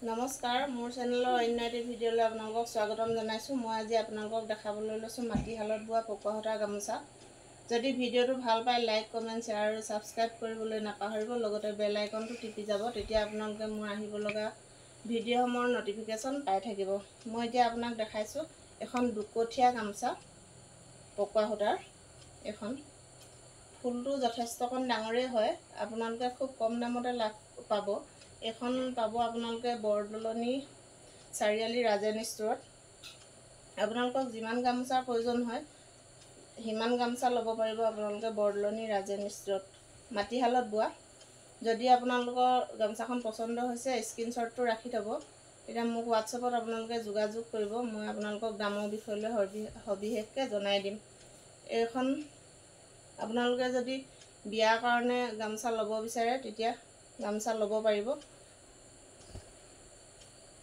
নমস্কাৰ, মোৰ চেনেলৰ অন্য এটি ভিডিঅ'লৈ আপোনালোকক স্বাগতম জনাইছোঁ। মই আজি আপোনালোকক দেখাবলৈ লৈছোঁ মাটিশালত বোৱা পকোৱা সূতাৰ গামোচা। যদি ভিডিঅ'টো ভাল পায় লাইক, কমেণ্ট, শ্বেয়াৰ আৰু ছাবস্ক্ৰাইব কৰিবলৈ নাপাহৰিব। লগতে বেল আইকনটো টিপি যাব, তেতিয়া আপোনালোকে মোৰ আহিব লগা ভিডিঅ'সমূহৰ ন'টিফিকেশ্যন পাই থাকিব। মই এতিয়া আপোনাক দেখাইছোঁ এখন দুকঠীয়া গামোচা পকোৱা সূতাৰ। এখন ফুলটো যথেষ্টকণ ডাঙৰেই হয়, আপোনালোকে খুব কম দামতে লাভ পাব। এখন পাব আপোনালোকে বৰদলনি চাৰিআলি ৰাজেন ষ্ট'ৰত। আপোনালোকক যিমান গামোচাৰ প্ৰয়োজন হয় সিমান গামোচা ল'ব পাৰিব আপোনালোকে বৰদলনি ৰাজেন ষ্ট'ৰত মাটিশালত বোৱা। যদি আপোনালোকৰ গামোচাখন পচন্দ হৈছে স্ক্ৰীনশ্বটটো ৰাখি থ'ব, তেতিয়া মোক হোৱাটছএপত আপোনালোকে যোগাযোগ কৰিব। মই আপোনালোকক দামৰ বিষয়লৈ সবিশেষকৈ জনাই দিম। এইখন আপোনালোকে যদি বিয়াৰ কাৰণে গামোচা ল'ব বিচাৰে তেতিয়া গামোচা ল'ব পাৰিব।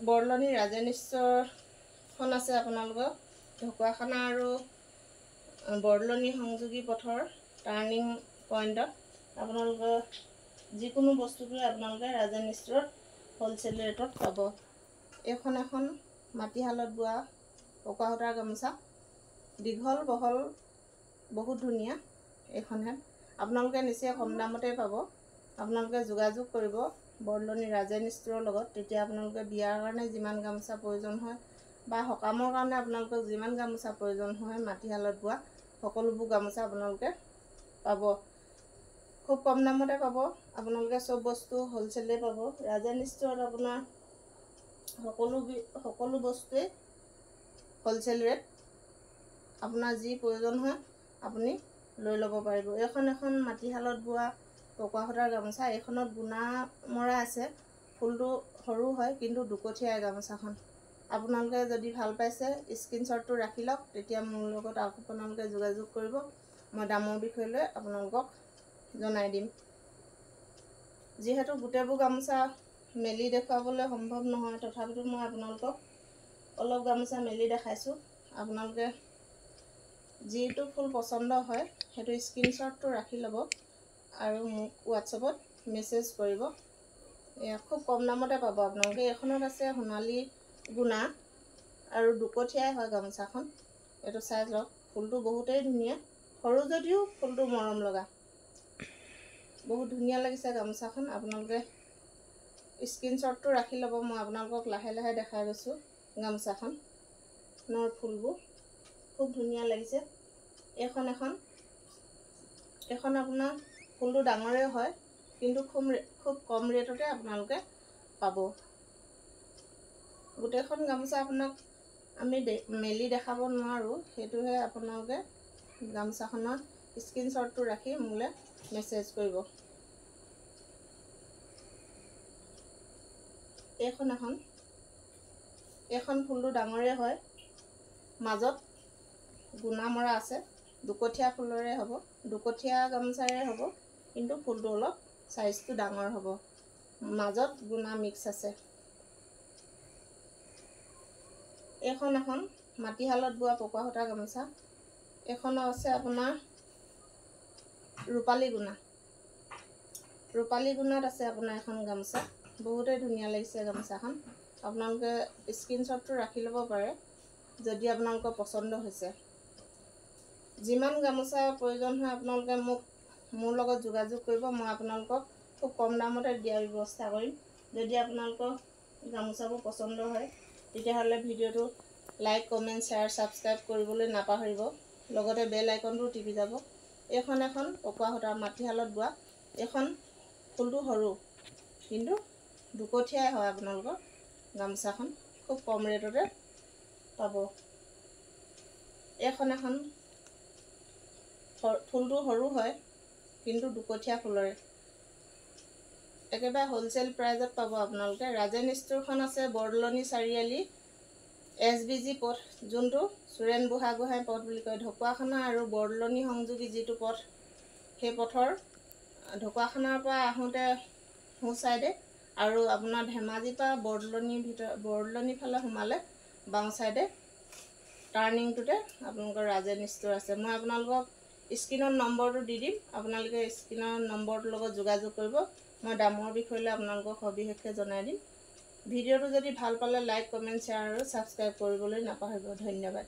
বৰদলনি ৰাজেন ষ্ট'ৰখন আছে আপোনালোকৰ ঢকুৱাখানা আৰু বৰদলনি সংযোগী পথৰ টাৰ্ণিং পইণ্টত। আপোনালোকৰ যিকোনো বস্তুটোৱে আপোনালোকে ৰাজেন ষ্ট'ৰত হ'লচেল ৰেটত পাব। এইখন এখন মাটিশালত বোৱা পকোৱা সূতাৰ গামোচা, দীঘল বহল বহুত ধুনীয়া। এইখনহে আপোনালোকে নিশ্চয় কম দামতে পাব। আপোনালোকে যোগাযোগ কৰিব বৰদলনি ৰাজেন ষ্ট'ৰৰ লগত, তেতিয়া আপোনালোকে বিয়াৰ কাৰণে যিমান গামোচা প্ৰয়োজন হয় বা সকামৰ কাৰণে আপোনালোকক যিমান গামোচা প্ৰয়োজন হয় মাটিশালত বোৱা সকলোবোৰ গামোচা আপোনালোকে পাব। খুব কম দামতে পাব। আপোনালোকে চব বস্তু হ'লচেলেই পাব। ৰাজেন ষ্ট'ৰত আপোনাৰ সকলো বস্তুৱেই হ'লচেল ৰেট। আপোনাৰ যি প্ৰয়োজন হয় আপুনি লৈ ল'ব পাৰিব। এইখন এখন মাটিশালত বোৱা পকোৱা সূতাৰ গামোচা। এইখনত গুণা মৰা আছে, ফুলটো সৰু হয় কিন্তু দুকঠীয়া গামোচাখন। আপোনালোকে যদি ভাল পাইছে স্ক্ৰীনশ্বটটো ৰাখি লওক, তেতিয়া মোৰ লগত আপোনালোকে যোগাযোগ কৰিব। মই দামৰ বিষয়লৈ আপোনালোকক জনাই দিম। যিহেতু গোটেইবোৰ গামোচা মেলি দেখুৱাবলৈ সম্ভৱ নহয়, তথাপিতো মই আপোনালোকক অলপ গামোচা মেলি দেখাইছোঁ। আপোনালোকে যিটো ফুল পচন্দ হয় সেইটো স্ক্ৰীনশ্বটটো ৰাখি ল'ব আৰু মোক হোৱাটছএপত মেছেজ কৰিব। খুব কম দামতে পাব আপোনালোকে। এইখনত আছে সোণালী গুণা আৰু দুকঠীয়াই হয় গামোচাখন। এইটো চাই লওক, ফুলটো বহুতেই ধুনীয়া, সৰু যদিও ফুলটো মৰম লগা। বহুত ধুনীয়া লাগিছে গামোচাখন। আপোনালোকে স্ক্ৰীনশ্বটটো ৰাখি ল'ব। মই আপোনালোকক লাহে লাহে দেখাই গৈছোঁ গামোচাখনৰ ফুলবোৰ খুব ধুনীয়া লাগিছে। এইখন আপোনাৰ ফুলটো ডাঙৰেই হয় কিন্তু খুব কম ৰেটতে আপোনালোকে পাব। গোটেইখন গামোচা আপোনাক আমি মেলি দেখাব নোৱাৰোঁ, সেইটোহে আপোনালোকে গামোচাখনৰ স্ক্ৰীনশ্বটটো ৰাখি মোলৈ মেছেজ কৰিব। এইখন ফুলটো ডাঙৰেই হয়, মাজত গুণা মৰা আছে, দুকঠীয়া ফুলৰে হ'ব, দুকঠীয়া গামোচাৰে হ'ব কিন্তু ফুলটো অলপ চাইজটো ডাঙৰ হ'ব, মাজত গুণা মিক্স আছে। এইখন এখন মাটিশালত বোৱা পকোৱা সূতাৰ গামোচা। এইখনত আছে আপোনাৰ ৰূপালী গুণা। ৰূপালী গুণাত আছে আপোনাৰ এখন গামোচা। বহুতেই ধুনীয়া লাগিছে গামোচাখন। আপোনালোকে স্ক্ৰীনশ্বটটো ৰাখি ল'ব পাৰে যদি আপোনালোকৰ পচন্দ হৈছে। যিমান গামোচা প্ৰয়োজন হয় আপোনালোকে মোৰ লগত যোগাযোগ কৰিব। মই আপোনালোকক খুব কম দামতে দিয়াৰ ব্যৱস্থা কৰিম। যদি আপোনালোকৰ গামোচাবোৰ পচন্দ হয় তেতিয়াহ'লে ভিডিঅ'টো লাইক, কমেণ্ট, শ্বেয়াৰ, ছাবস্ক্ৰাইব কৰিবলৈ নাপাহৰিব। লগতে বেল আইকনটো টিপি যাব। এইখন এখন পকোৱা সূতাৰ মাটিশালত বোৱা। এইখন ফুলটো সৰু কিন্তু দুকঠীয়াই হয় আপোনালোকৰ গামোচাখন। খুব কম ৰেটতে পাব। এইখন ফুলটো সৰু হয় কিন্তু দুকঠীয়া ফুলৰে। একেবাৰে হ'লচেল প্ৰাইজত পাব আপোনালোকে। ৰাজেন ষ্ট'ৰখন আছে বৰদলনি চাৰিআলি SBG পথ, যোনটো চুৰেণ বুঢ়াগোহাঁই পথ বুলি কয়। ঢকুৱাখানা আৰু বৰদলনি সংযোগী যিটো পথ, সেই পথৰ ঢকুৱাখানাৰ পৰা আহোঁতে সোঁ চাইডে আৰু আপোনাৰ ধেমাজিৰ পৰা বৰদলনি ফালে সোমালে বাওঁ চাইডে টাৰ্ণিংটোতে আপোনালোকৰ ৰাজেন ষ্ট'ৰ আছে। মই আপোনালোকক স্ক্ৰীণত নম্বৰটো দি দিম, আপোনালোকে স্ক্ৰীণৰ নম্বৰটোৰ লগত যোগাযোগ কৰিব। মই দামৰ বিষয়লৈ আপোনালোকক সবিশেষকৈ জনাই দিম। ভিডিঅ'টো যদি ভাল পালে লাইক কমেণ্ট শ্বেয়াৰ আৰু ছাবস্ক্ৰাইব কৰিবলৈ নাপাহৰিব। ধন্যবাদ।